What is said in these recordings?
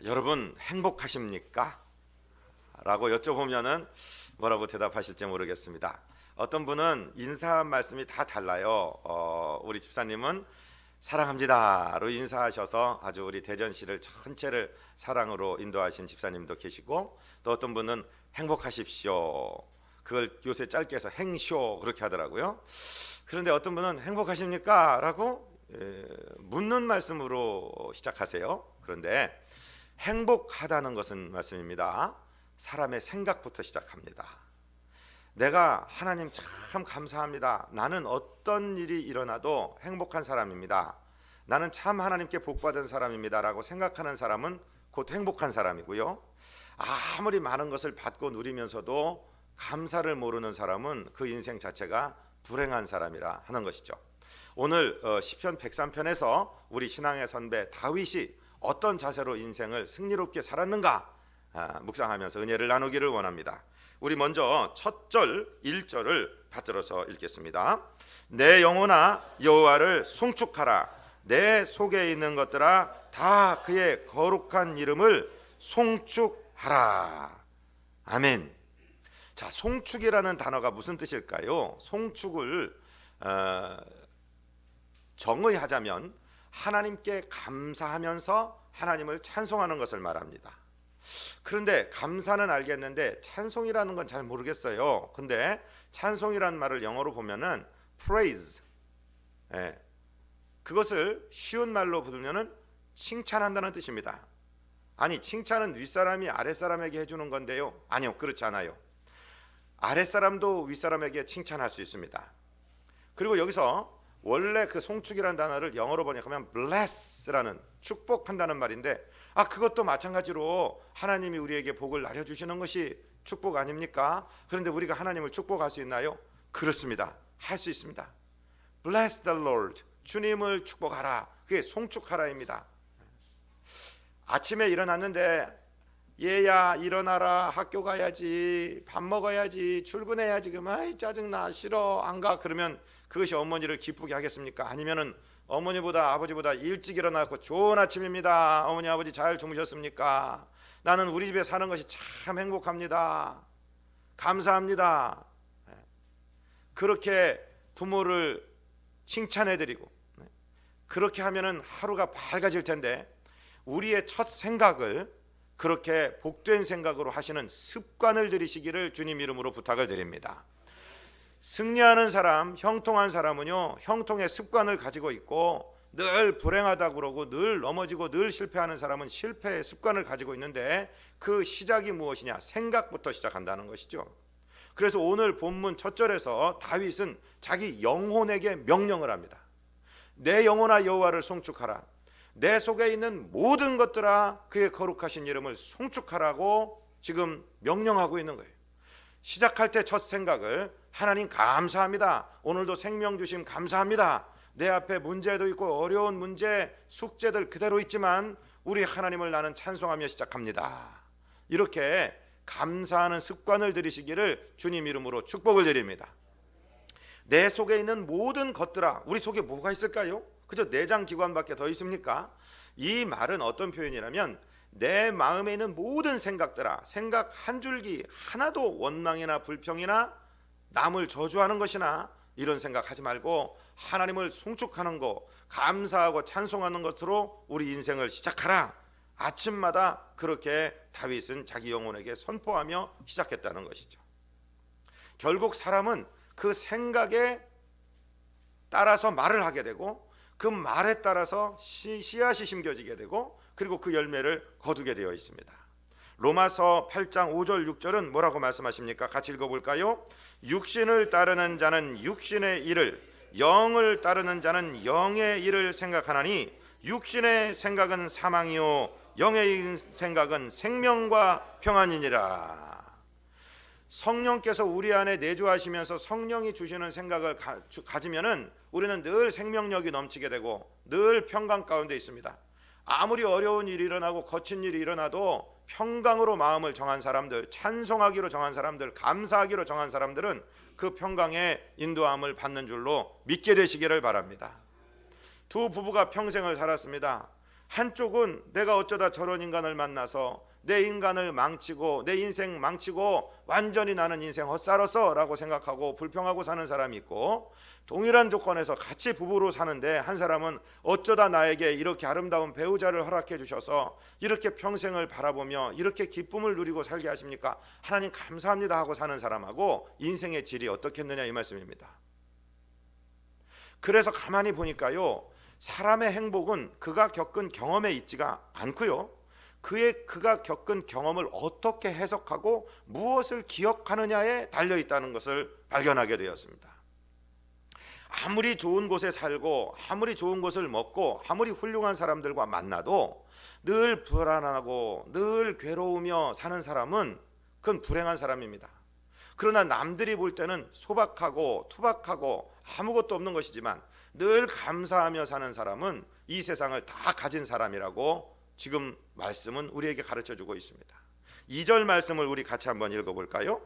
여러분 행복하십니까? 라고 여쭤보면은 뭐라고 대답하실지 모르겠습니다. 어떤 분은 인사 말씀이 다 달라요. 우리 집사님은 사랑합니다로 인사하셔서 아주 우리 대전시를 전체를 사랑으로 인도하신 집사님도 계시고, 또 어떤 분은 행복하십시오, 그걸 요새 짧게 해서 행쇼 그렇게 하더라고요. 그런데 어떤 분은 행복하십니까? 라고 묻는 말씀으로 시작하세요. 그런데 행복하다는 것은 말씀입니다. 사람의 생각부터 시작합니다. 내가 하나님 참 감사합니다. 나는 어떤 일이 일어나도 행복한 사람입니다. 나는 참 하나님께 복받은 사람입니다 라고 생각하는 사람은 곧 행복한 사람이고요. 아무리 많은 것을 받고 누리면서도 감사를 모르는 사람은 그 인생 자체가 불행한 사람이라 하는 것이죠. 오늘 시편 103편에서 우리 신앙의 선배 다윗이 어떤 자세로 인생을 승리롭게 살았는가 묵상하면서 은혜를 나누기를 원합니다. 우리 먼저 첫 절 1절을 받들어서 읽겠습니다. 내 영혼아 여호와를 송축하라. 내 속에 있는 것들아 다 그의 거룩한 이름을 송축하라. 아멘. 자, 송축이라는 단어가 무슨 뜻일까요? 송축을 정의하자면 하나님께 감사하면서 하나님을 찬송하는 것을 말합니다. 그런데 감사는 알겠는데 찬송이라는 건 잘 모르겠어요. 근데 찬송이라는 말을 영어로 보면은 praise, 그것을 쉬운 말로 부르면은 칭찬한다는 뜻입니다. 아니, 칭찬은 윗사람이 아랫사람에게 해주는 건데요. 아니요, 그렇지 않아요. 아랫사람도 윗사람에게 칭찬할 수 있습니다. 그리고 여기서 원래 그 송축이라는 단어를 영어로 번역하면 bless라는 축복한다는 말인데, 그것도 마찬가지로 하나님이 우리에게 복을 나려주시는 것이 축복 아닙니까? 그런데 우리가 하나님을 축복할 수 있나요? 그렇습니다. 할 수 있습니다. Bless the Lord, 주님을 축복하라. 그게 송축하라입니다. 아침에 일어났는데 얘야 일어나라, 학교 가야지, 밥 먹어야지, 출근해야지, 그만 짜증나, 싫어, 안 가. 그러면 그것이 어머니를 기쁘게 하겠습니까? 아니면은 어머니보다 아버지보다 일찍 일어나고 좋은 아침입니다, 어머니 아버지 잘 주무셨습니까? 나는 우리 집에 사는 것이 참 행복합니다, 감사합니다. 그렇게 부모를 칭찬해드리고 그렇게 하면은 하루가 밝아질 텐데, 우리의 첫 생각을 그렇게 복된 생각으로 하시는 습관을 들이시기를 주님 이름으로 부탁을 드립니다. 승리하는 사람, 형통한 사람은요, 형통의 습관을 가지고 있고, 늘 불행하다고 그러고 늘 넘어지고 늘 실패하는 사람은 실패의 습관을 가지고 있는데, 그 시작이 무엇이냐? 생각부터 시작한다는 것이죠. 그래서 오늘 본문 첫 절에서 다윗은 자기 영혼에게 명령을 합니다. 내 영혼아 여호와를 송축하라. 내 속에 있는 모든 것들아 그의 거룩하신 이름을 송축하라고 지금 명령하고 있는 거예요. 시작할 때 첫 생각을 하나님 감사합니다. 오늘도 생명 주심 감사합니다. 내 앞에 문제도 있고 어려운 문제, 숙제들 그대로 있지만 우리 하나님을 나는 찬송하며 시작합니다. 이렇게 감사하는 습관을 들이시기를 주님 이름으로 축복을 드립니다. 내 속에 있는 모든 것들아, 우리 속에 뭐가 있을까요? 그저 내장 기관밖에 더 있습니까? 이 말은 어떤 표현이라면, 내 마음에 있는 모든 생각들아, 생각 한 줄기 하나도 원망이나 불평이나 남을 저주하는 것이나 이런 생각하지 말고 하나님을 송축하는 것, 감사하고 찬송하는 것으로 우리 인생을 시작하라. 아침마다 그렇게 다윗은 자기 영혼에게 선포하며 시작했다는 것이죠. 결국 사람은 그 생각에 따라서 말을 하게 되고, 그 말에 따라서 씨앗이 심겨지게 되고, 그리고 그 열매를 거두게 되어 있습니다. 로마서 8장 5절 6절은 뭐라고 말씀하십니까? 같이 읽어볼까요? 육신을 따르는 자는 육신의 일을, 영을 따르는 자는 영의 일을 생각하나니 육신의 생각은 사망이요 영의 생각은 생명과 평안이니라. 성령께서 우리 안에 내주하시면서 성령이 주시는 생각을 가지면은 우리는 늘 생명력이 넘치게 되고 늘 평강 가운데 있습니다. 아무리 어려운 일이 일어나고 거친 일이 일어나도 평강으로 마음을 정한 사람들, 찬송하기로 정한 사람들, 감사하기로 정한 사람들은 그 평강의 인도함을 받는 줄로 믿게 되시기를 바랍니다. 두 부부가 평생을 살았습니다. 한쪽은 내가 어쩌다 저런 인간을 만나서 내 인간을 망치고 내 인생 망치고 완전히 나는 인생 헛살았어 라고 생각하고 불평하고 사는 사람이 있고, 동일한 조건에서 같이 부부로 사는데 한 사람은 어쩌다 나에게 이렇게 아름다운 배우자를 허락해 주셔서 이렇게 평생을 바라보며 이렇게 기쁨을 누리고 살게 하십니까? 하나님 감사합니다 하고 사는 사람하고 인생의 질이 어떻겠느냐 이 말씀입니다. 그래서 가만히 보니까요, 사람의 행복은 그가 겪은 경험에 있지가 않고요, 그가 겪은 경험을 어떻게 해석하고 무엇을 기억하느냐에 달려 있다는 것을 발견하게 되었습니다. 아무리 좋은 곳에 살고 아무리 좋은 것을 먹고 아무리 훌륭한 사람들과 만나도 늘 불안하고 늘 괴로우며 사는 사람은 그건 불행한 사람입니다. 그러나 남들이 볼 때는 소박하고 투박하고 아무것도 없는 것이지만 늘 감사하며 사는 사람은 이 세상을 다 가진 사람이라고 지금 말씀은 우리에게 가르쳐주고 있습니다. 2절 말씀을 우리 같이 한번 읽어볼까요?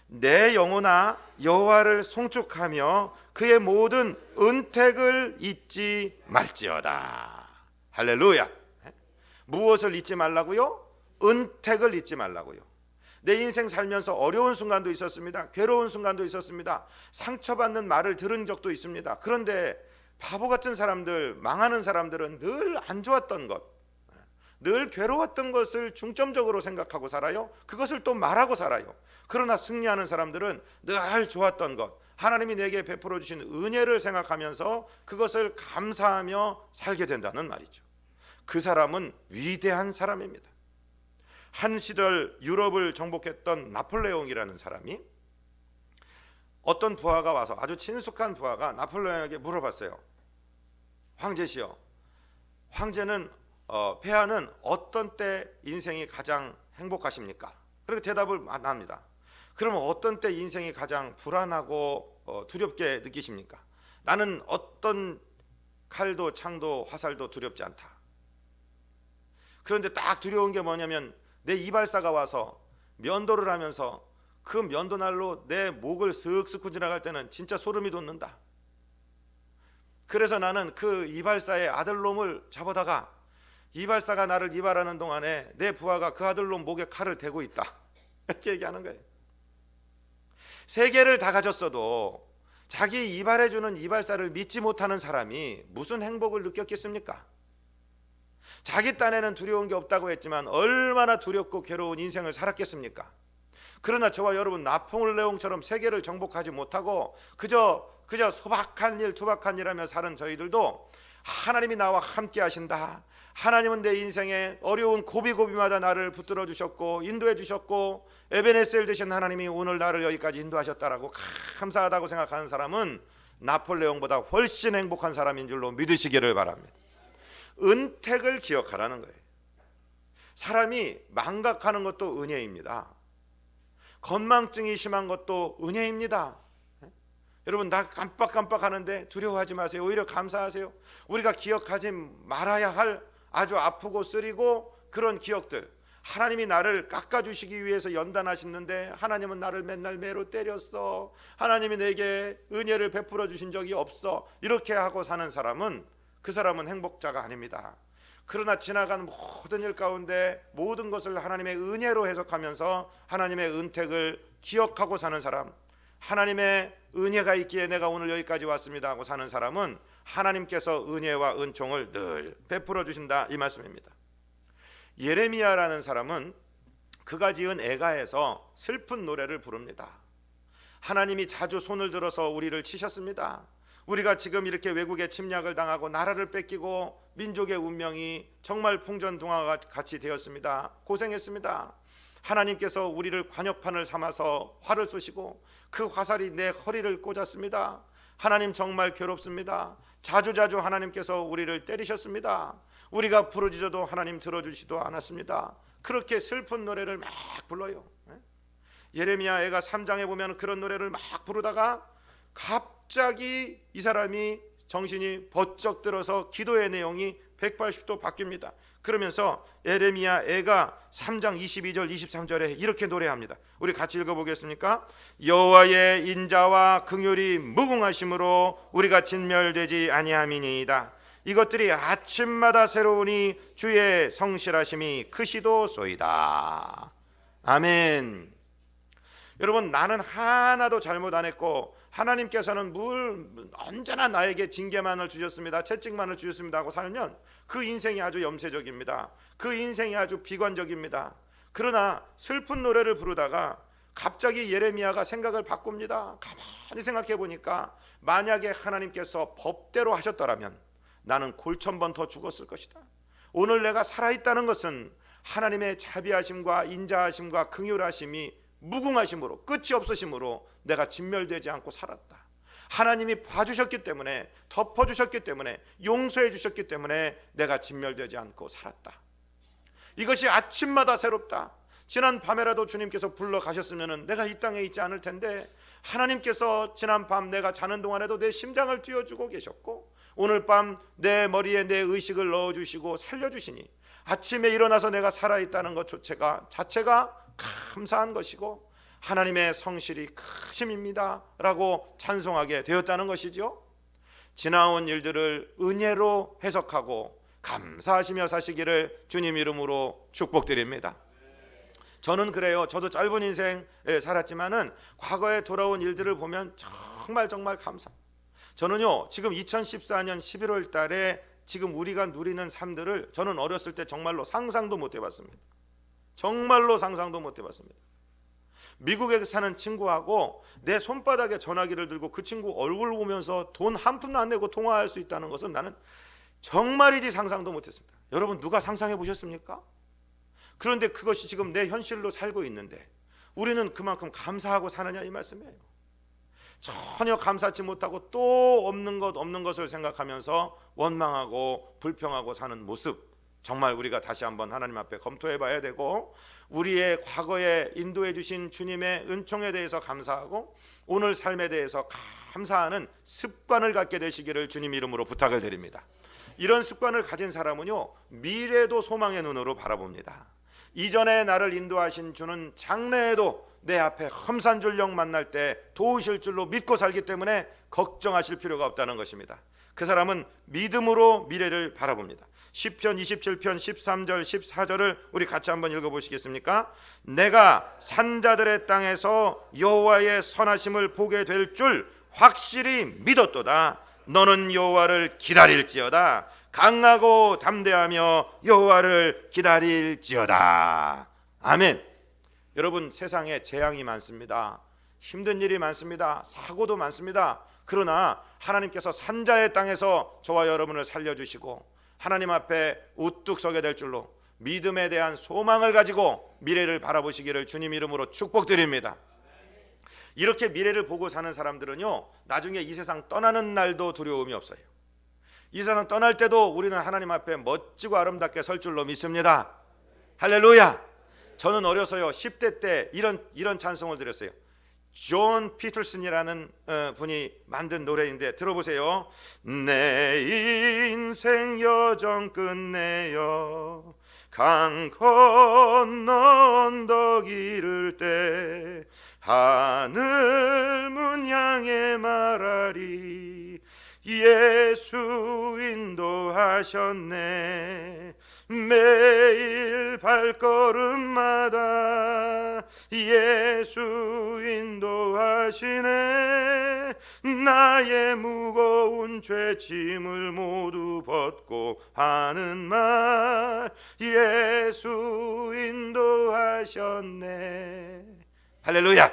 내 영혼아 여호와를 송축하며 그의 모든 은택을 잊지 말지어다. 할렐루야. 무엇을 잊지 말라고요? 은택을 잊지 말라고요. 내 인생 살면서 어려운 순간도 있었습니다. 괴로운 순간도 있었습니다. 상처받는 말을 들은 적도 있습니다. 그런데 바보 같은 사람들, 망하는 사람들은 늘 안 좋았던 것, 늘 괴로웠던 것을 중점적으로 생각하고 살아요. 그것을 또 말하고 살아요. 그러나 승리하는 사람들은 늘 좋았던 것, 하나님이 내게 베풀어 주신 은혜를 생각하면서 그것을 감사하며 살게 된다는 말이죠. 그 사람은 위대한 사람입니다. 한 시절 유럽을 정복했던 나폴레옹이라는 사람이, 어떤 부하가 와서, 아주 친숙한 부하가 나폴레옹에게 물어봤어요. 황제시여, 황제는 폐하는 어떤 때 인생이 가장 행복하십니까? 그렇게 대답을 합니다. 그러면 어떤 때 인생이 가장 불안하고 두렵게 느끼십니까? 나는 어떤 칼도 창도 화살도 두렵지 않다. 그런데 딱 두려운 게 뭐냐면 내 이발사가 와서 면도를 하면서 그 면도날로 내 목을 쓱쓱 지나갈 때는 진짜 소름이 돋는다. 그래서 나는 그 이발사의 아들놈을 잡아다가 이발사가 나를 이발하는 동안에 내 부하가 그 아들놈 목에 칼을 대고 있다. 이렇게 얘기하는 거예요. 세계를 다 가졌어도 자기 이발해주는 이발사를 믿지 못하는 사람이 무슨 행복을 느꼈겠습니까? 자기 딴에는 두려운 게 없다고 했지만 얼마나 두렵고 괴로운 인생을 살았겠습니까? 그러나 저와 여러분, 나폴레옹처럼 세계를 정복하지 못하고 그저 소박한 일 투박한 일 하며 사는 저희들도 하나님이 나와 함께 하신다, 하나님은 내 인생에 어려운 고비고비마다 나를 붙들어 주셨고 인도해 주셨고 에베네셀 되신 하나님이 오늘 나를 여기까지 인도하셨다라고 감사하다고 생각하는 사람은 나폴레옹보다 훨씬 행복한 사람인 줄로 믿으시기를 바랍니다. 은택을 기억하라는 거예요. 사람이 망각하는 것도 은혜입니다. 건망증이 심한 것도 은혜입니다. 여러분, 나 깜빡깜빡 하는데 두려워하지 마세요. 오히려 감사하세요. 우리가 기억하지 말아야 할 아주 아프고 쓰리고 그런 기억들, 하나님이 나를 깎아주시기 위해서 연단하시는데 하나님은 나를 맨날 매로 때렸어, 하나님이 내게 은혜를 베풀어 주신 적이 없어, 이렇게 하고 사는 사람은, 그 사람은 행복자가 아닙니다. 그러나 지나간 모든 일 가운데 모든 것을 하나님의 은혜로 해석하면서 하나님의 은택을 기억하고 사는 사람, 하나님의 은혜가 있기에 내가 오늘 여기까지 왔습니다 하고 사는 사람은 하나님께서 은혜와 은총을 늘 베풀어 주신다, 이 말씀입니다. 예레미야라는 사람은 그가 지은 애가에서 슬픈 노래를 부릅니다. 하나님이 자주 손을 들어서 우리를 치셨습니다. 우리가 지금 이렇게 외국의 침략을 당하고 나라를 뺏기고 민족의 운명이 정말 풍전등화가 같이 되었습니다. 고생했습니다. 하나님께서 우리를 관역판을 삼아서 활을 쏘시고 그 화살이 내 허리를 꽂았습니다. 하나님 정말 괴롭습니다. 자주자주 하나님께서 우리를 때리셨습니다. 우리가 부르짖어도 하나님 들어주시도 않았습니다. 그렇게 슬픈 노래를 막 불러요. 예레미야 애가 3장에 보면 그런 노래를 막 부르다가 갑자기 이 사람이 정신이 번쩍 들어서 기도의 내용이 180도 바뀝니다. 그러면서 예레미야 애가 3장 22절 23절에 이렇게 노래합니다. 우리 같이 읽어보겠습니까? 여호와의 인자와 긍휼이 무궁하심으로 우리가 진멸되지 아니함이니이다. 이것들이 아침마다 새로우니 주의 성실하심이 크시도소이다. 아멘. 여러분, 나는 하나도 잘못 안 했고 하나님께서는 언제나 나에게 징계만을 주셨습니다, 채찍만을 주셨습니다 하고 살면 그 인생이 아주 염세적입니다. 그 인생이 아주 비관적입니다. 그러나 슬픈 노래를 부르다가 갑자기 예레미야가 생각을 바꿉니다. 가만히 생각해 보니까 만약에 하나님께서 법대로 하셨더라면 나는 골천번 더 죽었을 것이다. 오늘 내가 살아있다는 것은 하나님의 자비하심과 인자하심과 긍휼하심이 무궁하심으로, 끝이 없으심으로 내가 진멸되지 않고 살았다. 하나님이 봐주셨기 때문에, 덮어주셨기 때문에, 용서해 주셨기 때문에 내가 진멸되지 않고 살았다. 이것이 아침마다 새롭다. 지난 밤에라도 주님께서 불러 가셨으면 내가 이 땅에 있지 않을 텐데, 하나님께서 지난 밤 내가 자는 동안에도 내 심장을 쥐어주고 계셨고, 오늘 밤 내 머리에 내 의식을 넣어주시고 살려주시니 아침에 일어나서 내가 살아있다는 것 자체가 감사한 것이고 하나님의 성실이 크심입니다 라고 찬송하게 되었다는 것이죠. 지나온 일들을 은혜로 해석하고 감사하시며 사시기를 주님 이름으로 축복드립니다. 저는 그래요. 저도 짧은 인생 살았지만은 과거에 돌아온 일들을 보면 정말 감사. 저는요, 지금 2014년 11월 달에 지금 우리가 누리는 삶들을 저는 어렸을 때 정말로 상상도 못 해봤습니다. 정말로 상상도 못 해봤습니다. 미국에 사는 친구하고 내 손바닥에 전화기를 들고 그 친구 얼굴 보면서 돈 한 푼도 안 내고 통화할 수 있다는 것은 나는 정말이지 상상도 못했습니다. 여러분, 누가 상상해 보셨습니까? 그런데 그것이 지금 내 현실로 살고 있는데 우리는 그만큼 감사하고 사느냐 이 말씀이에요. 전혀 감사치 못하고 또 없는 것을 생각하면서 원망하고 불평하고 사는 모습, 정말 우리가 다시 한번 하나님 앞에 검토해 봐야 되고, 우리의 과거에 인도해 주신 주님의 은총에 대해서 감사하고 오늘 삶에 대해서 감사하는 습관을 갖게 되시기를 주님 이름으로 부탁을 드립니다. 이런 습관을 가진 사람은요, 미래도 소망의 눈으로 바라봅니다. 이전에 나를 인도하신 주는 장래에도 내 앞에 험산줄령 만날 때 도우실 줄로 믿고 살기 때문에 걱정하실 필요가 없다는 것입니다. 그 사람은 믿음으로 미래를 바라봅니다. 시편 27편 13절 14절을 우리 같이 한번 읽어보시겠습니까? 내가 산자들의 땅에서 여호와의 선하심을 보게 될 줄 확실히 믿었도다. 너는 여호와를 기다릴지어다. 강하고 담대하며 여호와를 기다릴지어다. 아멘. 여러분, 세상에 재앙이 많습니다. 힘든 일이 많습니다. 사고도 많습니다. 그러나 하나님께서 산자의 땅에서 저와 여러분을 살려주시고 하나님 앞에 우뚝 서게 될 줄로 믿음에 대한 소망을 가지고 미래를 바라보시기를 주님 이름으로 축복드립니다. 이렇게 미래를 보고 사는 사람들은요, 나중에 이 세상 떠나는 날도 두려움이 없어요. 이 세상 떠날 때도 우리는 하나님 앞에 멋지고 아름답게 설 줄로 믿습니다. 할렐루야. 저는 어려서요, 10대 때 이런 찬송을 드렸어요. 존 피터슨이라는 분이 만든 노래인데 들어보세요. 내 인생 여정 끝내어 강 건너 언덕 이를 때 하늘 문 향해 말하리 예수 인도하셨네. 매일 발걸음마다 예수 인도하시네. 나의 무거운 죄짐을 모두 벗고 하는 말 예수 인도하셨네. 할렐루야.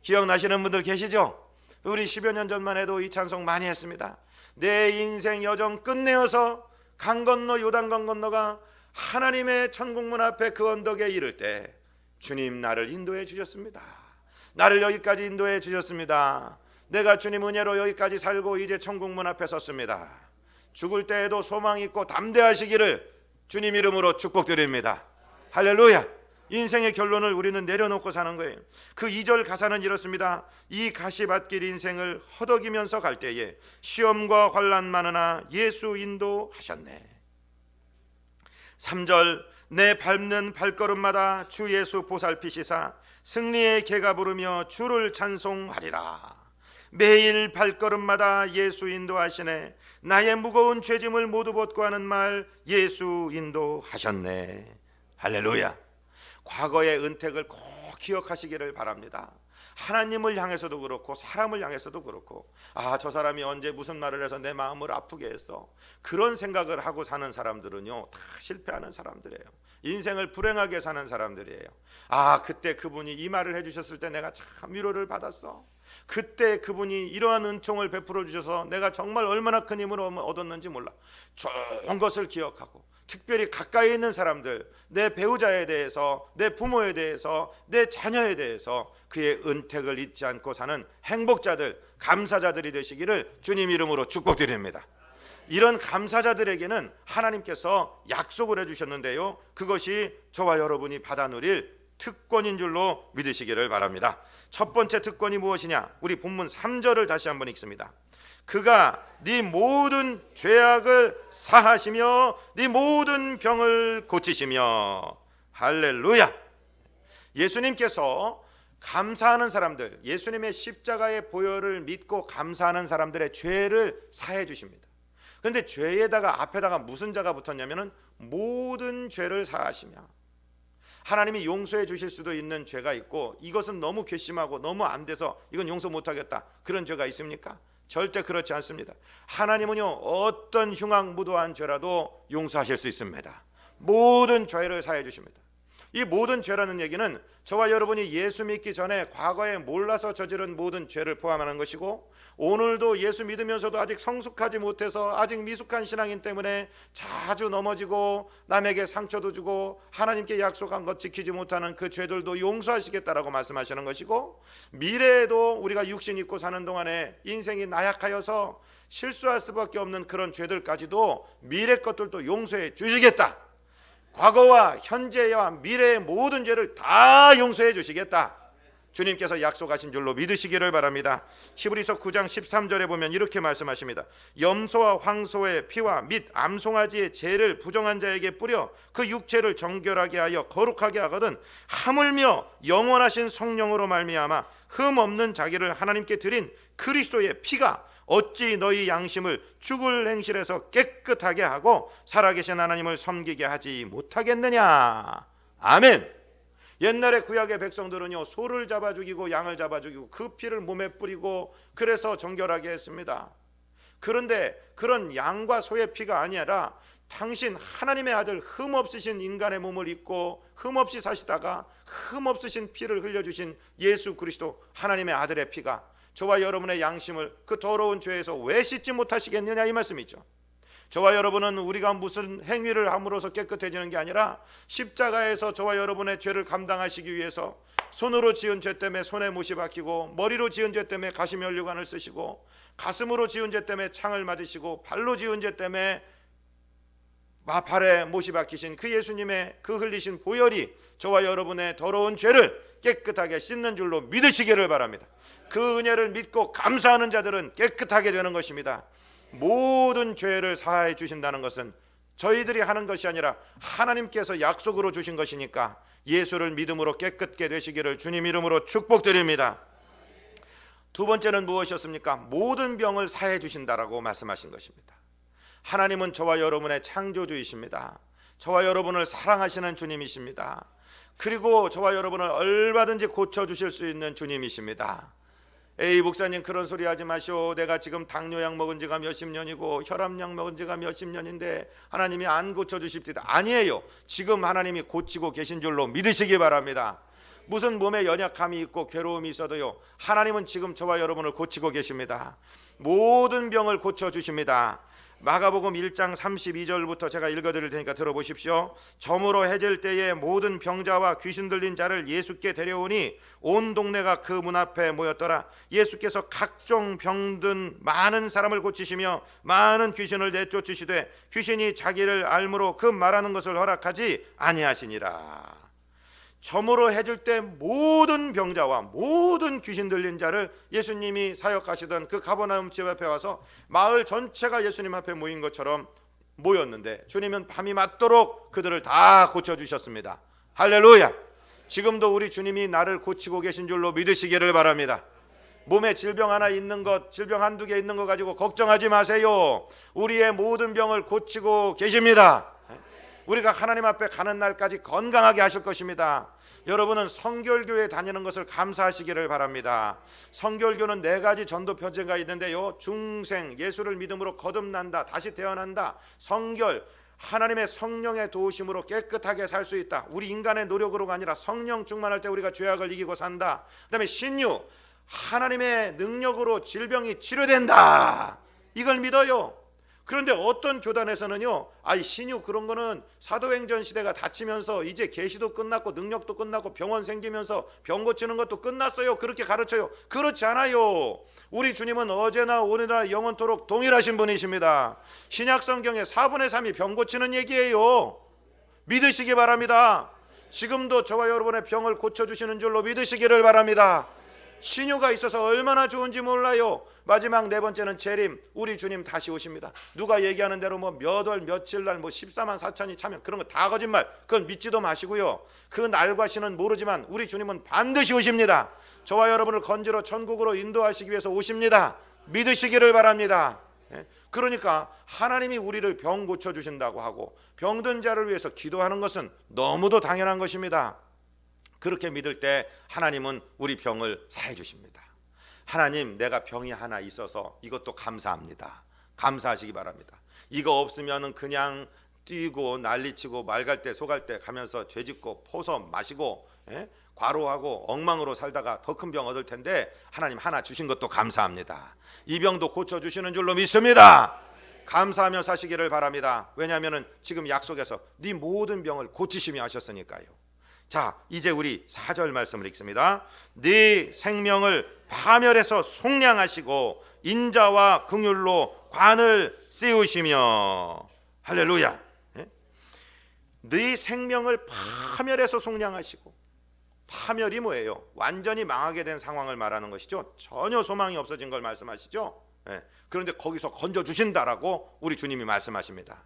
기억나시는 분들 계시죠? 우리 10여 년 전만 해도 이 찬송 많이 했습니다. 내 인생 여정 끝내어서 강 건너 요단강 건너가 하나님의 천국문 앞에 그 언덕에 이를 때 주님 나를 인도해 주셨습니다. 나를 여기까지 인도해 주셨습니다. 내가 주님 은혜로 여기까지 살고 이제 천국문 앞에 섰습니다. 죽을 때에도 소망 있고 담대하시기를 주님 이름으로 축복드립니다. 할렐루야. 인생의 결론을 우리는 내려놓고 사는 거예요. 그 2절 가사는 이렇습니다. 이 가시밭길 인생을 허덕이면서 갈 때에 시험과 환난 많으나 예수 인도하셨네. 3절 내 밟는 발걸음마다 주 예수 보살피시사 승리의 개가 부르며 주를 찬송하리라. 매일 발걸음마다 예수 인도하시네. 나의 무거운 죄짐을 모두 벗고 하는 말 예수 인도하셨네. 할렐루야. 과거의 은택을 꼭 기억하시기를 바랍니다. 하나님을 향해서도 그렇고 사람을 향해서도 그렇고, 저 사람이 언제 무슨 말을 해서 내 마음을 아프게 했어, 그런 생각을 하고 사는 사람들은요 다 실패하는 사람들이에요. 인생을 불행하게 사는 사람들이에요. 그때 그분이 이 말을 해주셨을 때 내가 참 위로를 받았어. 그때 그분이 이러한 은총을 베풀어 주셔서 내가 정말 얼마나 큰 힘을 얻었는지 몰라. 좋은 것을 기억하고, 특별히 가까이 있는 사람들, 내 배우자에 대해서, 내 부모에 대해서, 내 자녀에 대해서 그의 은택을 잊지 않고 사는 행복자들, 감사자들이 되시기를 주님 이름으로 축복드립니다. 이런 감사자들에게는 하나님께서 약속을 해주셨는데요, 그것이 저와 여러분이 받아 누릴 특권인 줄로 믿으시기를 바랍니다. 첫 번째 특권이 무엇이냐? 우리 본문 3절을 다시 한번 읽습니다. 그가 네 모든 죄악을 사하시며 네 모든 병을 고치시며. 할렐루야. 예수님께서 감사하는 사람들, 예수님의 십자가의 보혈을 믿고 감사하는 사람들의 죄를 사해 주십니다. 그런데 죄에다가 앞에다가 무슨 자가 붙었냐면은 모든 죄를 사하시며. 하나님이 용서해 주실 수도 있는 죄가 있고, 이것은 너무 괘씸하고 너무 안 돼서 이건 용서 못하겠다, 그런 죄가 있습니까? 절대 그렇지 않습니다. 하나님은요 어떤 흉악무도한 죄라도 용서하실 수 있습니다. 모든 죄를 사해 주십니다. 이 모든 죄라는 얘기는 저와 여러분이 예수 믿기 전에 과거에 몰라서 저지른 모든 죄를 포함하는 것이고, 오늘도 예수 믿으면서도 아직 성숙하지 못해서 아직 미숙한 신앙인 때문에 자주 넘어지고 남에게 상처도 주고 하나님께 약속한 것 지키지 못하는 그 죄들도 용서하시겠다라고 말씀하시는 것이고, 미래에도 우리가 육신 입고 사는 동안에 인생이 나약하여서 실수할 수밖에 없는 그런 죄들까지도 미래 것들도 용서해 주시겠다. 과거와 현재와 미래의 모든 죄를 다 용서해 주시겠다. 주님께서 약속하신 줄로 믿으시기를 바랍니다. 히브리서 9장 13절에 보면 이렇게 말씀하십니다. 염소와 황소의 피와 및 암송아지의 죄를 부정한 자에게 뿌려 그 육체를 정결하게 하여 거룩하게 하거든 하물며 영원하신 성령으로 말미암아 흠 없는 자기를 하나님께 드린 그리스도의 피가 어찌 너희 양심을 죽을 행실에서 깨끗하게 하고 살아계신 하나님을 섬기게 하지 못하겠느냐. 아멘. 옛날에 구약의 백성들은요 소를 잡아 죽이고 양을 잡아 죽이고 그 피를 몸에 뿌리고 그래서 정결하게 했습니다. 그런데 그런 양과 소의 피가 아니라 당신 하나님의 아들 흠 없으신 인간의 몸을 입고 흠 없이 사시다가 흠 없으신 피를 흘려주신 예수 그리스도 하나님의 아들의 피가 저와 여러분의 양심을 그 더러운 죄에서 왜 씻지 못하시겠느냐, 이 말씀이죠. 저와 여러분은 우리가 무슨 행위를 함으로써 깨끗해지는 게 아니라 십자가에서 저와 여러분의 죄를 감당하시기 위해서 손으로 지은 죄 때문에 손에 못이 박히고, 머리로 지은 죄 때문에 가시면류관을 쓰시고, 가슴으로 지은 죄 때문에 창을 맞으시고, 발로 지은 죄 때문에 발에 못이 박히신 그 예수님의 그 흘리신 보혈이 저와 여러분의 더러운 죄를 깨끗하게 씻는 줄로 믿으시기를 바랍니다. 그 은혜를 믿고 감사하는 자들은 깨끗하게 되는 것입니다. 모든 죄를 사하여 주신다는 것은 저희들이 하는 것이 아니라 하나님께서 약속으로 주신 것이니까 예수를 믿음으로 깨끗게 되시기를 주님 이름으로 축복드립니다. 두 번째는 무엇이었습니까? 모든 병을 사해 주신다라고 말씀하신 것입니다. 하나님은 저와 여러분의 창조주이십니다. 저와 여러분을 사랑하시는 주님이십니다. 그리고 저와 여러분을 얼마든지 고쳐주실 수 있는 주님이십니다. 에이 목사님 그런 소리 하지 마시오. 내가 지금 당뇨약 먹은 지가 몇십 년이고 혈압약 먹은 지가 몇십 년인데 하나님이 안 고쳐주십니다. 아니에요. 지금 하나님이 고치고 계신 줄로 믿으시기 바랍니다. 무슨 몸에 연약함이 있고 괴로움이 있어도요 하나님은 지금 저와 여러분을 고치고 계십니다. 모든 병을 고쳐주십니다. 마가복음 1장 32절부터 제가 읽어드릴 테니까 들어보십시오. 저물어 해질 때에 모든 병자와 귀신 들린 자를 예수께 데려오니 온 동네가 그 문 앞에 모였더라. 예수께서 각종 병든 많은 사람을 고치시며 많은 귀신을 내쫓으시되 귀신이 자기를 알므로 그 말하는 것을 허락하지 아니하시니라. 저물어 해질 때 모든 병자와 모든 귀신 들린 자를 예수님이 사역하시던 그 가버나움 집 앞에 와서 마을 전체가 예수님 앞에 모인 것처럼 모였는데 주님은 밤이 맞도록 그들을 다 고쳐주셨습니다. 할렐루야. 지금도 우리 주님이 나를 고치고 계신 줄로 믿으시기를 바랍니다. 몸에 질병 하나 있는 것, 질병 한두 개 있는 것 가지고 걱정하지 마세요. 우리의 모든 병을 고치고 계십니다. 우리가 하나님 앞에 가는 날까지 건강하게 하실 것입니다. 여러분은 성결교회 다니는 것을 감사하시기를 바랍니다. 성결교는 4가지 전도 편제가 있는데요, 중생, 예수를 믿음으로 거듭난다, 다시 태어난다, 성결, 하나님의 성령의 도우심으로 깨끗하게 살 수 있다. 우리 인간의 노력으로가 아니라 성령 충만할 때 우리가 죄악을 이기고 산다. 그 다음에 신유, 하나님의 능력으로 질병이 치료된다. 이걸 믿어요. 그런데 어떤 교단에서는요, 아이 신유 그런 거는 사도행전 시대가 닫히면서 이제 계시도 끝났고 능력도 끝났고 병원 생기면서 병 고치는 것도 끝났어요, 그렇게 가르쳐요. 그렇지 않아요. 우리 주님은 어제나 오늘이나 영원토록 동일하신 분이십니다. 신약 성경의 4분의 3이 병 고치는 얘기예요. 믿으시기 바랍니다. 지금도 저와 여러분의 병을 고쳐주시는 줄로 믿으시기를 바랍니다. 신유가 있어서 얼마나 좋은지 몰라요. 마지막 4번째는 재림, 우리 주님 다시 오십니다. 누가 얘기하는 대로 뭐 몇 월 며칠 날 뭐 14만 4천이 차면 그런 거 다 거짓말. 그건 믿지도 마시고요. 그 날과 시는 모르지만 우리 주님은 반드시 오십니다. 저와 여러분을 건지러 천국으로 인도하시기 위해서 오십니다. 믿으시기를 바랍니다. 그러니까 하나님이 우리를 병 고쳐주신다고 하고 병든 자를 위해서 기도하는 것은 너무도 당연한 것입니다. 그렇게 믿을 때 하나님은 우리 병을 사해 주십니다. 하나님, 내가 병이 하나 있어서 이것도 감사합니다. 감사하시기 바랍니다. 이거 없으면 그냥 뛰고 난리치고 말갈 때 속갈 때 가면서 죄짓고 포서 마시고 과로하고 엉망으로 살다가 더 큰 병 얻을 텐데 하나님 하나 주신 것도 감사합니다. 이 병도 고쳐주시는 줄로 믿습니다. 감사하며 사시기를 바랍니다. 왜냐하면 지금 약속에서 네 모든 병을 고치심이 하셨으니까요. 자, 이제 우리 4절 말씀을 읽습니다. 네 생명을 파멸해서 속량하시고 인자와 긍휼로 관을 씌우시며. 할렐루야. 네 생명을 파멸해서 속량하시고. 파멸이 뭐예요? 완전히 망하게 된 상황을 말하는 것이죠. 전혀 소망이 없어진 걸 말씀하시죠. 그런데 거기서 건져주신다라고 우리 주님이 말씀하십니다.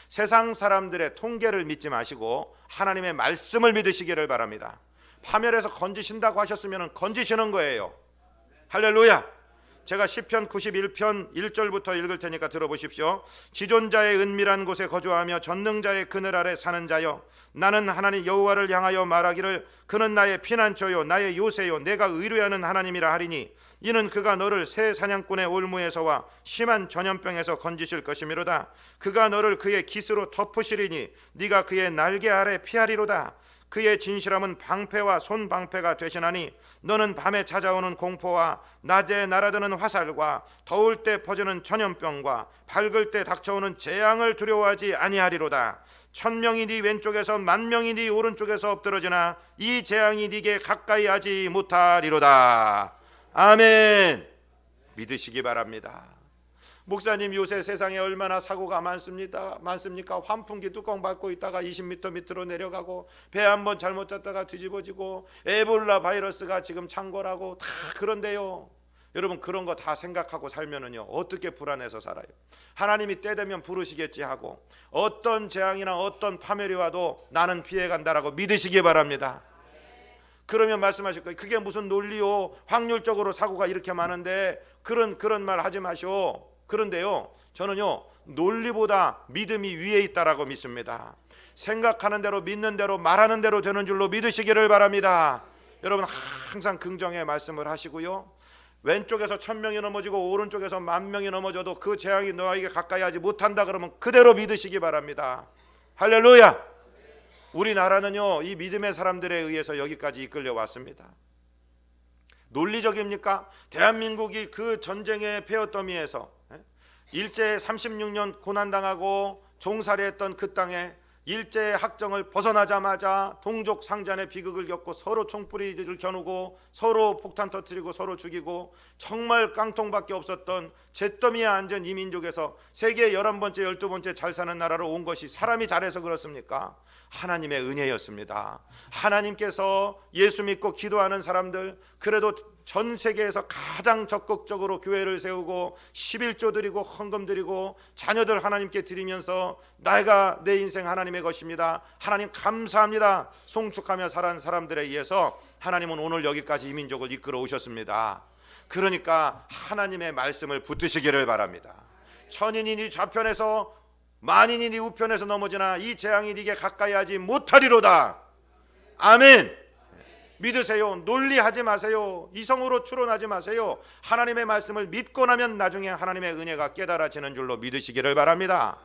세상 사람들의 통계를 믿지 마시고 하나님의 말씀을 믿으시기를 바랍니다. 파멸해서 건지신다고 하셨으면 건지시는 거예요. 할렐루야. 제가 시편 91편 1절부터 읽을 테니까 들어보십시오. 지존자의 은밀한 곳에 거주하며 전능자의 그늘 아래 사는 자여, 나는 하나님 여호와를 향하여 말하기를 그는 나의 피난처요 나의 요새요 내가 의뢰하는 하나님이라 하리니 이는 그가 너를 새 사냥꾼의 올무에서와 심한 전염병에서 건지실 것이미로다. 그가 너를 그의 깃으로 덮으시리니 네가 그의 날개 아래 피하리로다. 그의 진실함은 방패와 손방패가 되시나니 너는 밤에 찾아오는 공포와 낮에 날아드는 화살과 더울 때 퍼지는 전염병과 밝을 때 닥쳐오는 재앙을 두려워하지 아니하리로다. 1000명이 네 왼쪽에서 10,000명이 네 오른쪽에서 엎드러지나 이 재앙이 네게 가까이 하지 못하리로다. 아멘. 믿으시기 바랍니다. 목사님, 요새 세상에 얼마나 사고가 많습니까? 환풍기 뚜껑 밟고 있다가 20m 밑으로 내려가고 배 한번 잘못 잤다가 뒤집어지고 에볼라 바이러스가 지금 창궐하고 다 그런데요. 여러분, 그런 거 다 생각하고 살면은요 어떻게 불안해서 살아요? 하나님이 때 되면 부르시겠지 하고 어떤 재앙이나 어떤 파멸이 와도 나는 피해간다라고 믿으시기 바랍니다. 그러면 말씀하실 거예요. 그게 무슨 논리요? 확률적으로 사고가 이렇게 많은데 그런 말 하지 마시오. 그런데요, 저는요 논리보다 믿음이 위에 있다라고 믿습니다. 생각하는 대로 믿는 대로 말하는 대로 되는 줄로 믿으시기를 바랍니다. 여러분, 항상 긍정의 말씀을 하시고요, 왼쪽에서 1000명이 넘어지고 오른쪽에서 10,000명이 넘어져도 그 재앙이 너에게 가까이 하지 못한다 그러면 그대로 믿으시기 바랍니다. 할렐루야. 우리나라는요 이 믿음의 사람들에 의해서 여기까지 이끌려 왔습니다. 논리적입니까? 대한민국이 그 전쟁의 폐허더미에서 일제 36년 고난당하고 종살이했던 그 땅에 일제의 학정을 벗어나자마자 동족 상잔의 비극을 겪고 서로 총뿌리를 겨누고 서로 폭탄 터뜨리고 서로 죽이고 정말 깡통밖에 없었던 잿더미에 앉은 이 민족에서 세계 11번째 12번째 잘 사는 나라로 온 것이 사람이 잘해서 그렇습니까? 하나님의 은혜였습니다. 하나님께서 예수 믿고 기도하는 사람들, 그래도 전 세계에서 가장 적극적으로 교회를 세우고 11조 드리고 헌금 드리고 자녀들 하나님께 드리면서 내가 내 인생 하나님의 것입니다, 하나님 감사합니다 송축하며 살아온 사람들에 의해서 하나님은 오늘 여기까지 이 민족을 이끌어 오셨습니다. 그러니까 하나님의 말씀을 붙드시기를 바랍니다. 천인이 네 좌편에서 만인이 네 우편에서 넘어지나 이 재앙이 네게 가까이 하지 못하리로다. 아멘. 믿으세요. 논리하지 마세요. 이성으로 추론하지 마세요. 하나님의 말씀을 믿고 나면 나중에 하나님의 은혜가 깨달아지는 줄로 믿으시기를 바랍니다.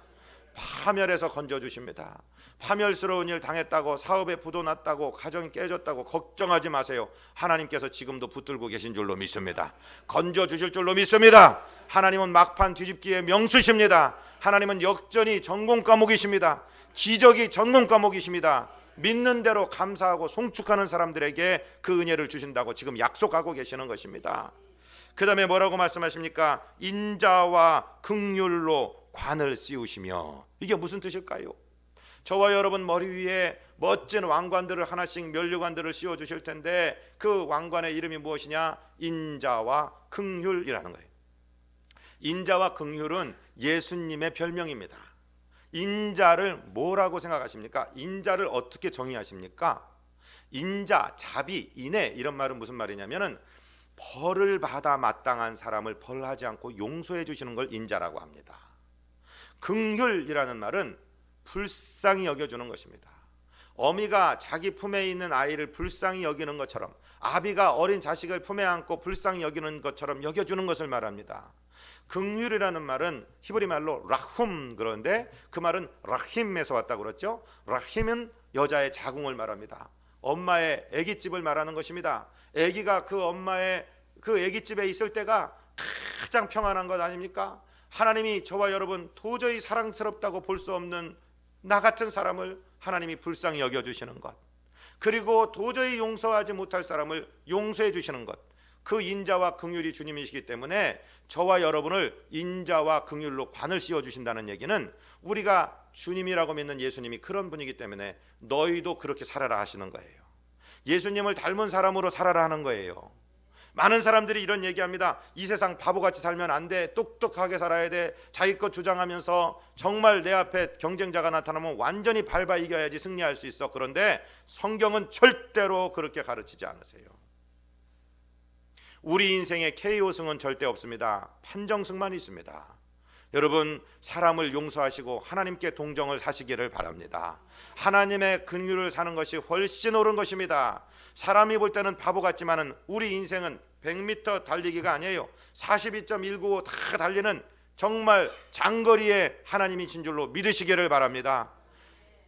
파멸에서 건져주십니다. 파멸스러운 일 당했다고, 사업에 부도 났다고, 가정이 깨졌다고 걱정하지 마세요. 하나님께서 지금도 붙들고 계신 줄로 믿습니다. 건져주실 줄로 믿습니다. 하나님은 막판 뒤집기의 명수십니다. 하나님은 역전이 전공 과목이십니다. 기적이 전공 과목이십니다. 믿는 대로 감사하고 송축하는 사람들에게 그 은혜를 주신다고 지금 약속하고 계시는 것입니다. 그 다음에 뭐라고 말씀하십니까? 인자와 긍휼로 관을 씌우시며. 이게 무슨 뜻일까요? 저와 여러분 머리 위에 멋진 왕관들을 하나씩 면류관들을 씌워주실 텐데 그 왕관의 이름이 무엇이냐? 인자와 긍휼이라는 거예요. 인자와 긍휼은 예수님의 별명입니다. 인자를 뭐라고 생각하십니까? 인자를 어떻게 정의하십니까? 인자, 자비, 인애 이런 말은 무슨 말이냐면은 벌을 받아 마땅한 사람을 벌하지 않고 용서해 주시는 걸 인자라고 합니다. 긍휼이라는 말은 불쌍히 여겨주는 것입니다. 어미가 자기 품에 있는 아이를 불쌍히 여기는 것처럼, 아비가 어린 자식을 품에 안고 불쌍히 여기는 것처럼 여겨주는 것을 말합니다. 긍휼이라는 말은 히브리 말로 라훔, 그런데 그 말은 라힘에서 왔다고 그랬죠. 라힘은 여자의 자궁을 말합니다. 엄마의 아기집을 말하는 것입니다. 아기가 그 엄마의 그 아기집에 있을 때가 가장 평안한 것 아닙니까? 하나님이 저와 여러분 도저히 사랑스럽다고 볼 수 없는 나 같은 사람을 하나님이 불쌍히 여겨주시는 것, 그리고 도저히 용서하지 못할 사람을 용서해 주시는 것, 그 인자와 긍휼이 주님이시기 때문에 저와 여러분을 인자와 긍휼로 관을 씌워주신다는 얘기는 우리가 주님이라고 믿는 예수님이 그런 분이기 때문에 너희도 그렇게 살아라 하시는 거예요. 예수님을 닮은 사람으로 살아라 하는 거예요. 많은 사람들이 이런 얘기합니다. 이 세상 바보같이 살면 안 돼. 똑똑하게 살아야 돼. 자기 것 주장하면서 정말 내 앞에 경쟁자가 나타나면 완전히 밟아 이겨야지 승리할 수 있어. 그런데 성경은 절대로 그렇게 가르치지 않으세요. 우리 인생에 KO승은 절대 없습니다. 판정승만 있습니다. 여러분, 사람을 용서하시고 하나님께 동정을 사시기를 바랍니다. 하나님의 긍휼을 사는 것이 훨씬 옳은 것입니다. 사람이 볼 때는 바보 같지만은 우리 인생은 100m 달리기가 아니에요. 42.195 다 달리는 정말 장거리에 하나님이 진 줄로 믿으시기를 바랍니다.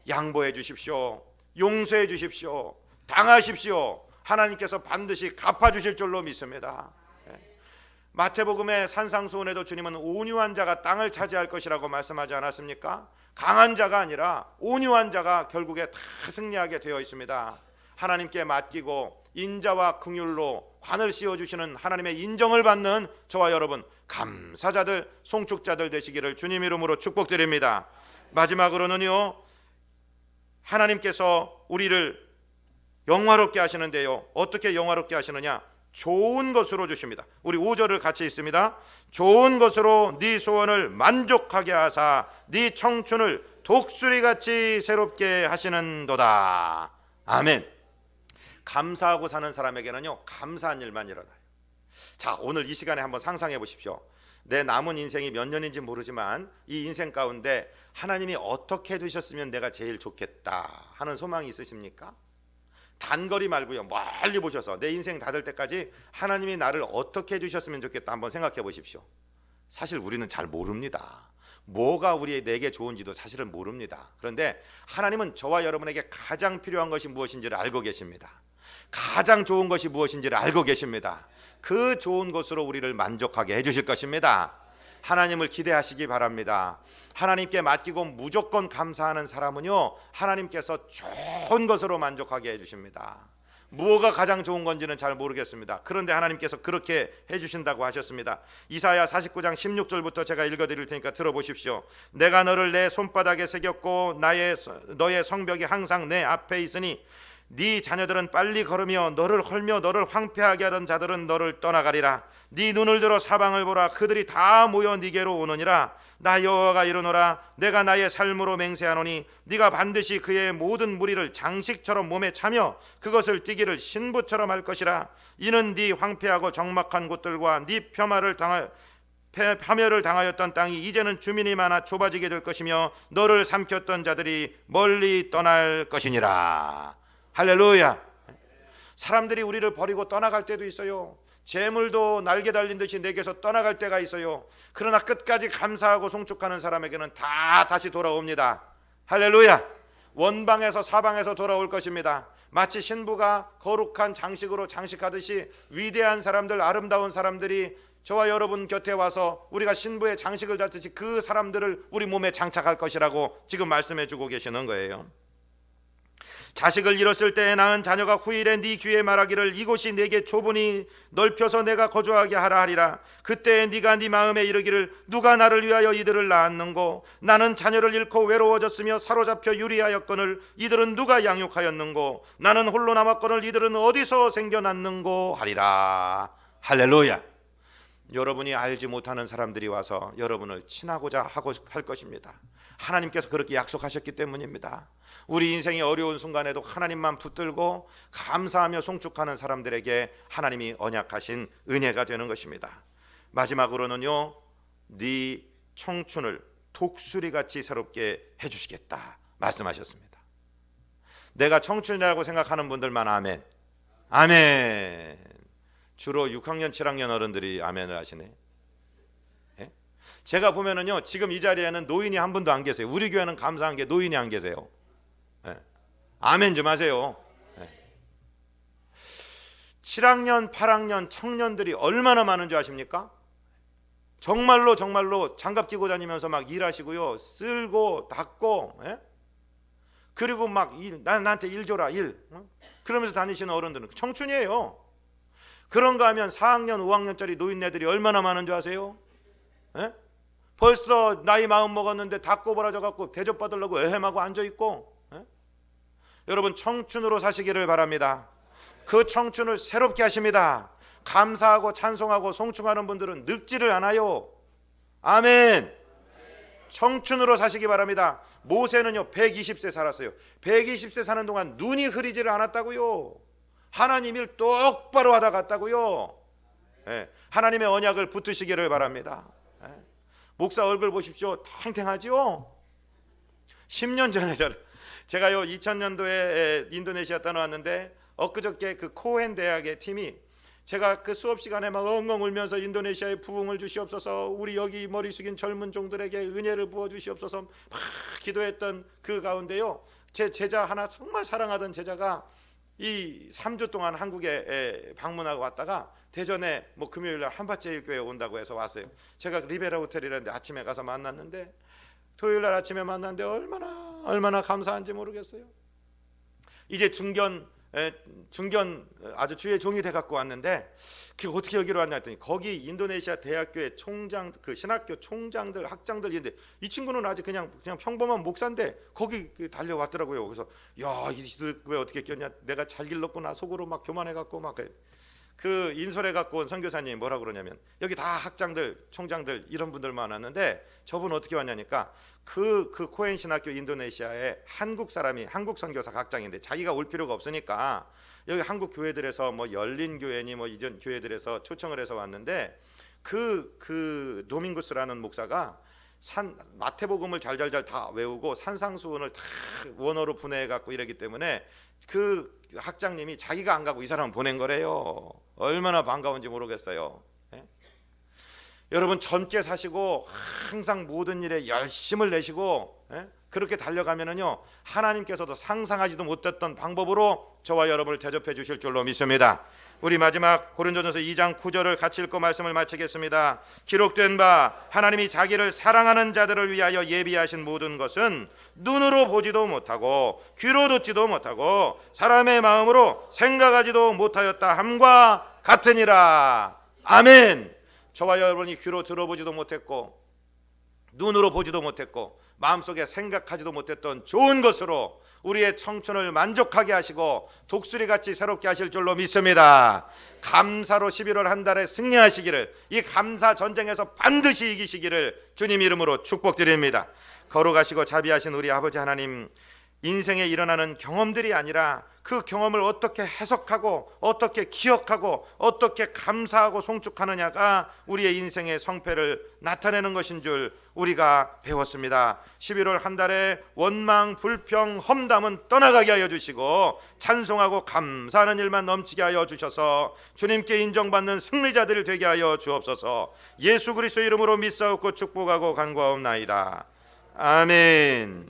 양보해 주십시오. 용서해 주십시오. 당하십시오. 하나님께서 반드시 갚아주실 줄로 믿습니다. 마태복음의 산상수훈에도 주님은 온유한 자가 땅을 차지할 것이라고 말씀하지 않았습니까? 강한 자가 아니라 온유한 자가 결국에 다 승리하게 되어 있습니다. 하나님께 맡기고 인자와 긍휼로 관을 씌워주시는 하나님의 인정을 받는 저와 여러분 감사자들, 송축자들 되시기를 주님 이름으로 축복드립니다. 마지막으로는요, 하나님께서 우리를 영화롭게 하시는데요, 어떻게 영화롭게 하시느냐? 좋은 것으로 주십니다. 우리 5절을 같이 읽습니다. 좋은 것으로 네 소원을 만족하게 하사 네 청춘을 독수리같이 새롭게 하시는도다. 아멘. 감사하고 사는 사람에게는요, 감사한 일만 일어나요. 자, 오늘 이 시간에 한번 상상해 보십시오. 내 남은 인생이 몇 년인지 모르지만 이 인생 가운데 하나님이 어떻게 해주셨으면 내가 제일 좋겠다 하는 소망이 있으십니까? 단거리 말고요, 멀리 보셔서 내 인생 다 될 때까지 하나님이 나를 어떻게 해주셨으면 좋겠다 한번 생각해 보십시오. 사실 우리는 잘 모릅니다. 뭐가 내게 좋은지도 사실은 모릅니다. 그런데 하나님은 저와 여러분에게 가장 필요한 것이 무엇인지를 알고 계십니다. 가장 좋은 것이 무엇인지를 알고 계십니다. 그 좋은 것으로 우리를 만족하게 해주실 것입니다. 하나님을 기대하시기 바랍니다. 하나님께 맡기고 무조건 감사하는 사람은요, 하나님께서 좋은 것으로 만족하게 해주십니다. 무엇가 가장 좋은 건지는 잘 모르겠습니다. 그런데 하나님께서 그렇게 해주신다고 하셨습니다. 이사야 49장 16절부터 제가 읽어드릴 테니까 들어보십시오. 내가 너를 내 손바닥에 새겼고 너의 성벽이 항상 내 앞에 있으니 네 자녀들은 빨리 걸으며 너를 헐며 너를 황폐하게 하던 자들은 너를 떠나가리라. 네 눈을 들어 사방을 보라. 그들이 다 모여 네게로 오느니라. 나 여호와가 이르노라. 내가 나의 삶으로 맹세하노니 네가 반드시 그의 모든 무리를 장식처럼 몸에 차며 그것을 띠기를 신부처럼 할 것이라. 이는 네 황폐하고 적막한 곳들과 네 파멸을 당하였던 땅이 이제는 주민이 많아 좁아지게 될 것이며 너를 삼켰던 자들이 멀리 떠날 것이니라. 할렐루야. 사람들이 우리를 버리고 떠나갈 때도 있어요. 재물도 날개 달린 듯이 내게서 떠나갈 때가 있어요. 그러나 끝까지 감사하고 송축하는 사람에게는 다 다시 돌아옵니다. 할렐루야. 원방에서 사방에서 돌아올 것입니다. 마치 신부가 거룩한 장식으로 장식하듯이 위대한 사람들, 아름다운 사람들이 저와 여러분 곁에 와서 우리가 신부의 장식을 달듯이 그 사람들을 우리 몸에 장착할 것이라고 지금 말씀해 주고 계시는 거예요. 자식을 잃었을 때에 낳은 자녀가 후일에 네 귀에 말하기를 이곳이 내게 좁으니 넓혀서 내가 거주하게 하라 하리라. 그때에 네가 네 마음에 이르기를 누가 나를 위하여 이들을 낳았는고 나는 자녀를 잃고 외로워졌으며 사로잡혀 유리하였거늘 이들은 누가 양육하였는고 나는 홀로 남았거늘 이들은 어디서 생겨났는고 하리라. 할렐루야. 여러분이 알지 못하는 사람들이 와서 여러분을 친하고자 하고 할 것입니다. 하나님께서 그렇게 약속하셨기 때문입니다. 우리 인생이 어려운 순간에도 하나님만 붙들고 감사하며 송축하는 사람들에게 하나님이 언약하신 은혜가 되는 것입니다. 마지막으로는요, 네 청춘을 독수리같이 새롭게 해주시겠다 말씀하셨습니다. 내가 청춘이라고 생각하는 분들만 아멘. 아멘. 주로 6학년 7학년 어른들이 아멘을 하시네. 예? 제가 보면은요, 지금 이 자리에는 노인이 한 분도 안 계세요. 우리 교회는 감사한 게 노인이 안 계세요. 예. 아멘 좀 하세요. 예. 7학년 8학년 청년들이 얼마나 많은 줄 아십니까? 정말로 장갑 끼고 다니면서 막 일하시고요, 쓸고 닦고, 예? 그리고 막 나한테 일 줘라 일, 그러면서 다니시는 어른들은 청춘이에요. 그런가 하면 4학년 5학년짜리 노인네들이 얼마나 많은 줄 아세요? 예? 벌써 나이 마음 먹었는데 다 꼬부라져 갖고 대접받으려고 에헴하고 앉아있고. 예? 여러분, 청춘으로 사시기를 바랍니다. 그 청춘을 새롭게 하십니다. 감사하고 찬송하고 송축하는 분들은 늙지를 않아요. 아멘. 청춘으로 사시기 바랍니다. 모세는요 120세 살았어요. 120세 사는 동안 눈이 흐리지를 않았다고요. 하나님 일 똑바로 하다 갔다고요. 예, 하나님의 언약을 붙드시기를 바랍니다. 예, 목사 얼굴 보십시오. 탱탱하죠? 10년 전에 제가요 2000년도에 인도네시아 떠나왔는데 엊그저께 그 코헨 대학의 팀이 제가 그 수업 시간에 막 엉엉 울면서 인도네시아에 부흥을 주시옵소서, 우리 여기 머리 숙인 젊은 종들에게 은혜를 부어 주시옵소서 막 기도했던 그 가운데요, 제 제자 하나, 정말 사랑하던 제자가 이 3주 동안 한국에 방문하고 왔다가 대전에 뭐 금요일 날 한밭제일교회 온다고 해서 왔어요. 제가 리베라 호텔이라는데 아침에 가서 만났는데, 토요일 날 아침에 만났는데 얼마나 감사한지 모르겠어요. 이제 중견 아주 주의 종이 돼 갖고 왔는데, 그 어떻게 여기로 왔냐 했더니 거기 인도네시아 대학교의 총장, 그 신학교 총장들, 학장들 있는데 이 친구는 아직 그냥 평범한 목사인데 거기 달려왔더라고요. 그래서 야, 이들 왜 어떻게 꼈냐, 내가 잘 길렀구나 속으로 막 교만해 갖고 막 그 인솔해 갖고 온 선교사님이 뭐라 그러냐면, 여기 다 학장들, 총장들 이런 분들만 왔는데 저분 어떻게 왔냐니까 그 코엔 신학교 인도네시아에 한국 사람이, 한국 선교사 학장인데 자기가 올 필요가 없으니까 여기 한국 교회들에서 뭐 열린 교회니 뭐 이전 교회들에서 초청을 해서 왔는데, 그 도밍구스라는 목사가 마태복음을 잘 다 외우고 산상수훈을 다 원어로 분해해 갖고 이러기 때문에 그 학장님이 자기가 안 가고 이 사람을 보낸 거래요. 얼마나 반가운지 모르겠어요. 예? 여러분, 젊게 사시고 항상 모든 일에 열심을 내시고, 예? 그렇게 달려가면은요, 하나님께서도 상상하지도 못했던 방법으로 저와 여러분을 대접해 주실 줄로 믿습니다. 우리 마지막 고린도전서 2장 9절을 같이 읽고 말씀을 마치겠습니다. 기록된 바 하나님이 자기를 사랑하는 자들을 위하여 예비하신 모든 것은 눈으로 보지도 못하고 귀로 듣지도 못하고 사람의 마음으로 생각하지도 못하였다 함과 같으니라. 아멘. 저와 여러분이 귀로 들어보지도 못했고 눈으로 보지도 못했고 마음속에 생각하지도 못했던 좋은 것으로 우리의 청춘을 만족하게 하시고 독수리같이 새롭게 하실 줄로 믿습니다. 감사로 11월 한 달에 승리하시기를, 이 감사 전쟁에서 반드시 이기시기를 주님 이름으로 축복드립니다. 거룩하시고 자비하신 우리 아버지 하나님, 인생에 일어나는 경험들이 아니라 그 경험을 어떻게 해석하고 어떻게 기억하고 어떻게 감사하고 송축하느냐가 우리의 인생의 성패를 나타내는 것인 줄 우리가 배웠습니다. 11월 한 달에 원망, 불평, 험담은 떠나가게 하여 주시고 찬송하고 감사하는 일만 넘치게 하여 주셔서 주님께 인정받는 승리자들 되게 하여 주옵소서. 예수 그리스도 이름으로 믿사옵고 축복하고 간구하옵나이다. 아멘.